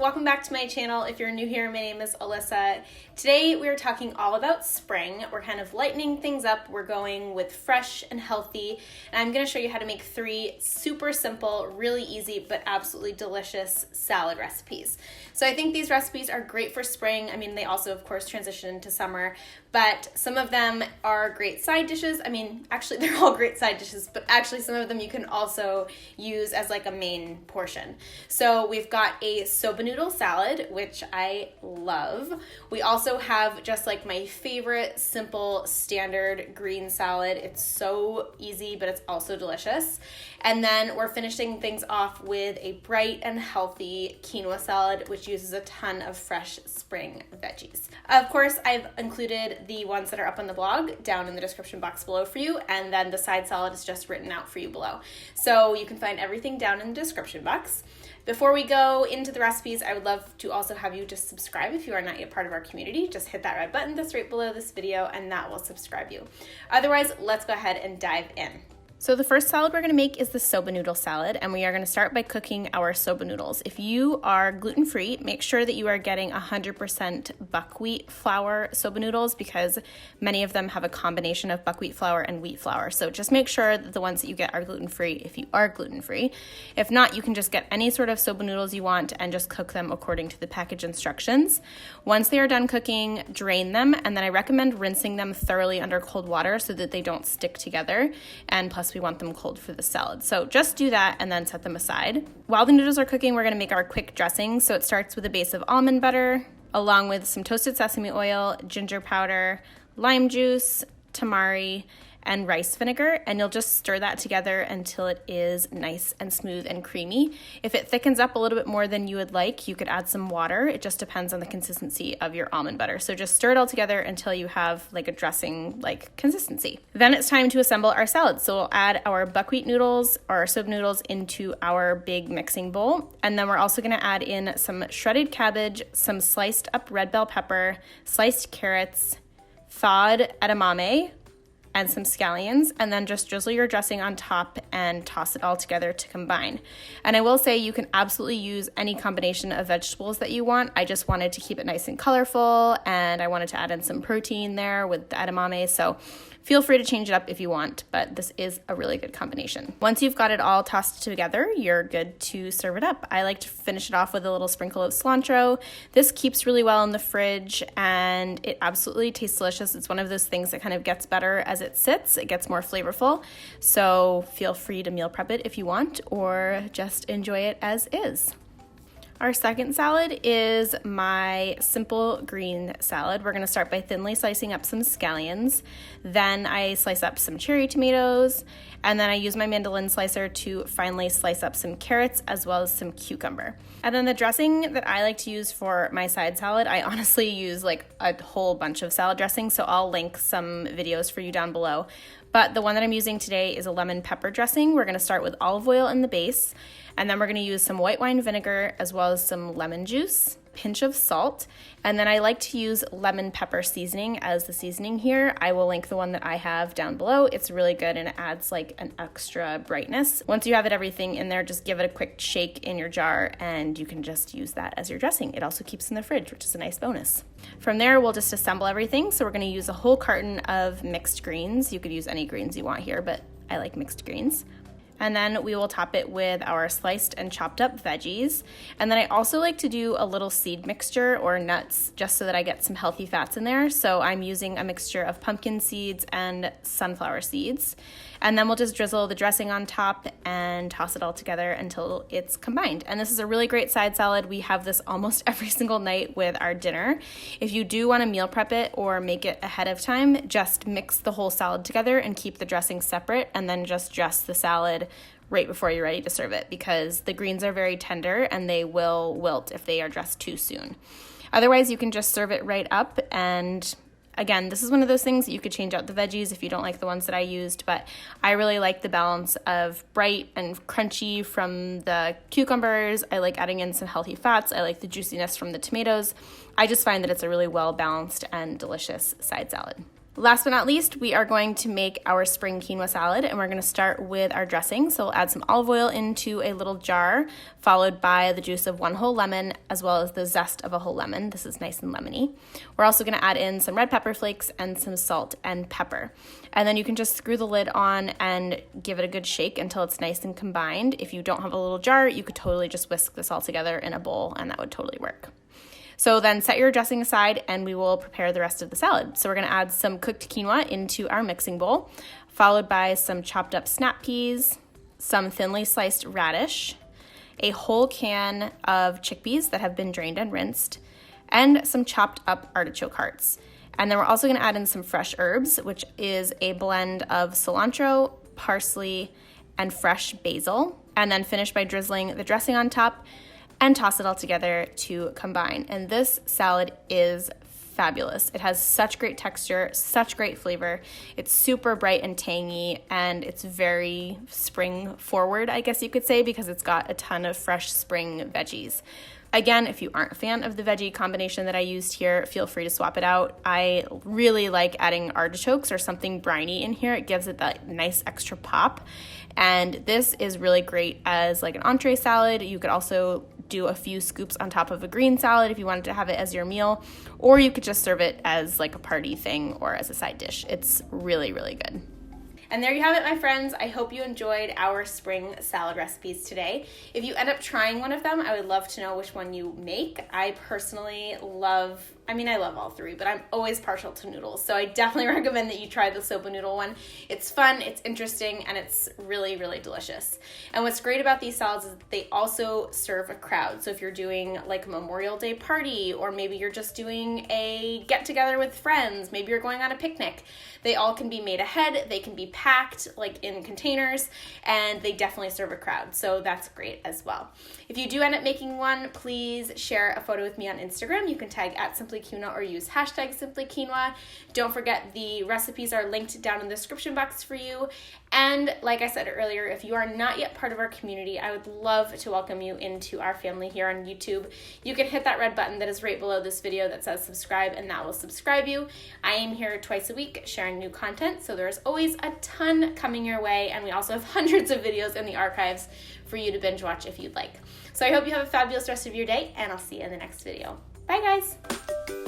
welcome back to my channel. If you're new here, my name is Alyssa. Today we're talking all about spring. We're kind of lightening things up. We're going with fresh and healthy, and I'm gonna show you how to make 3 super simple, really easy, but absolutely delicious salad recipes. So I think these recipes are great for spring. I mean, they also, of course, transition into summer, but some of them are great side dishes. I mean, actually, they're all great side dishes, but actually some of them you can also use as like a main portion. So we've got a soba noodle salad, which I love. We also have just like my favorite simple standard green salad. It's so easy, but it's also delicious. And then we're finishing things off with a bright and healthy quinoa salad, which uses a ton of fresh spring veggies. Of course, I've included the ones that are up on the blog down in the description box below for you, and then the side salad is just written out for you below. So you can find everything down in the description box. Before we go into the recipes, I would love to also have you just subscribe if you are not yet part of our community. Just hit that red button that's right below this video and that will subscribe you. Otherwise, let's go ahead and dive in. So the first salad we're going to make is the soba noodle salad, and we are going to start by cooking our soba noodles. If you are gluten-free, make sure that you are getting 100% buckwheat flour soba noodles because many of them have a combination of buckwheat flour and wheat flour. So just make sure that the ones that you get are gluten-free if you are gluten-free. If not, you can just get any sort of soba noodles you want and just cook them according to the package instructions. Once they are done cooking, drain them, and then I recommend rinsing them thoroughly under cold water so that they don't stick together, and plus we want them cold for the salad. So just do that and then set them aside. While the noodles are cooking, we're gonna make our quick dressing. So it starts with a base of almond butter, along with some toasted sesame oil, ginger powder, lime juice, tamari, and rice vinegar, and you'll just stir that together until it is nice and smooth and creamy. If it thickens up a little bit more than you would like, you could add some water. It just depends on the consistency of your almond butter. So just stir it all together until you have like a dressing like consistency. Then it's time to assemble our salad. So we'll add our buckwheat noodles or our soba noodles into our big mixing bowl. And then we're also gonna add in some shredded cabbage, some sliced up red bell pepper, sliced carrots, thawed edamame, and some scallions, and then just drizzle your dressing on top and toss it all together to combine. And I will say you can absolutely use any combination of vegetables that you want. I just wanted to keep it nice and colorful, and I wanted to add in some protein there with the edamame, so feel free to change it up if you want, but this is a really good combination. Once you've got it all tossed together, you're good to serve it up. I like to finish it off with a little sprinkle of cilantro. This keeps really well in the fridge, and it absolutely tastes delicious. It's one of those things that kind of gets better as it sits. It gets more flavorful, so feel free to meal prep it if you want, or just enjoy it as is. Our second salad is my simple green salad. We're gonna start by thinly slicing up some scallions. Then I slice up some cherry tomatoes, and then I use my mandolin slicer to finally slice up some carrots as well as some cucumber. And then the dressing that I like to use for my side salad, I honestly use like a whole bunch of salad dressings, so I'll link some videos for you down below. But the one that I'm using today is a lemon pepper dressing. We're gonna start with olive oil in the base, and then we're gonna use some white wine vinegar as well as some lemon juice, pinch of salt, and then I like to use lemon pepper seasoning as the seasoning here. I will link the one that I have down below. It's really good and it adds like an extra brightness. Once you have everything in there, just give it a quick shake in your jar and you can just use that as your dressing. It also keeps in the fridge, which is a nice bonus. From there, we'll just assemble everything. So we're gonna use a whole carton of mixed greens. You could use any greens you want here, but I like mixed greens. And then we will top it with our sliced and chopped up veggies. And then I also like to do a little seed mixture or nuts just so that I get some healthy fats in there. So I'm using a mixture of pumpkin seeds and sunflower seeds. And then we'll just drizzle the dressing on top and toss it all together until it's combined. And this is a really great side salad. We have this almost every single night with our dinner. If you do want to meal prep it or make it ahead of time, just mix the whole salad together and keep the dressing separate, and then just dress the salad right before you're ready to serve it because the greens are very tender and they will wilt if they are dressed too soon. Otherwise, you can just serve it right up, and again, this is one of those things that you could change out the veggies if you don't like the ones that I used, but I really like the balance of bright and crunchy from the cucumbers. I like adding in some healthy fats. I like the juiciness from the tomatoes. I just find that it's a really well-balanced and delicious side salad. Last but not least, we are going to make our spring quinoa salad, and we're going to start with our dressing. So we'll add some olive oil into a little jar, followed by the juice of 1 whole lemon, as well as the zest of a whole lemon. This is nice and lemony. We're also going to add in some red pepper flakes and some salt and pepper. And then you can just screw the lid on and give it a good shake until it's nice and combined. If you don't have a little jar, you could totally just whisk this all together in a bowl, and that would totally work. So then set your dressing aside and we will prepare the rest of the salad. So we're going to add some cooked quinoa into our mixing bowl, followed by some chopped up snap peas, some thinly sliced radish, a whole can of chickpeas that have been drained and rinsed, and some chopped up artichoke hearts. And then we're also going to add in some fresh herbs, which is a blend of cilantro, parsley, and fresh basil. And then finish by drizzling the dressing on top and toss it all together to combine. And this salad is fabulous. It has such great texture, such great flavor. It's super bright and tangy, and it's very spring forward, I guess you could say, because it's got a ton of fresh spring veggies. Again, if you aren't a fan of the veggie combination that I used here, feel free to swap it out. I really like adding artichokes or something briny in here. It gives it that nice extra pop. And this is really great as like an entree salad. You could also do a few scoops on top of a green salad if you wanted to have it as your meal, or you could just serve it as like a party thing or as a side dish. It's really, really good. And there you have it, my friends. I hope you enjoyed our spring salad recipes today. If you end up trying one of them, I would love to know which one you make. I personally love all three, but I'm always partial to noodles. So I definitely recommend that you try the soba noodle one. It's fun, it's interesting, and it's really, really delicious. And what's great about these salads is that they also serve a crowd. So if you're doing like a Memorial Day party, or maybe you're just doing a get together with friends, maybe you're going on a picnic, they all can be made ahead, they can be packed like in containers, and they definitely serve a crowd. So that's great as well. If you do end up making one, please share a photo with me on Instagram. You can tag @SimplyQuinoa or use #SimplyQuinoa. Don't forget the recipes are linked down in the description box for you. And like I said earlier, if you are not yet part of our community, I would love to welcome you into our family here on YouTube. You can hit that red button that is right below this video that says subscribe, and that will subscribe you. I am here twice a week sharing new content, so there's always a ton coming your way, and we also have hundreds of videos in the archives for you to binge watch if you'd like. So I hope you have a fabulous rest of your day, and I'll see you in the next video. Bye, guys.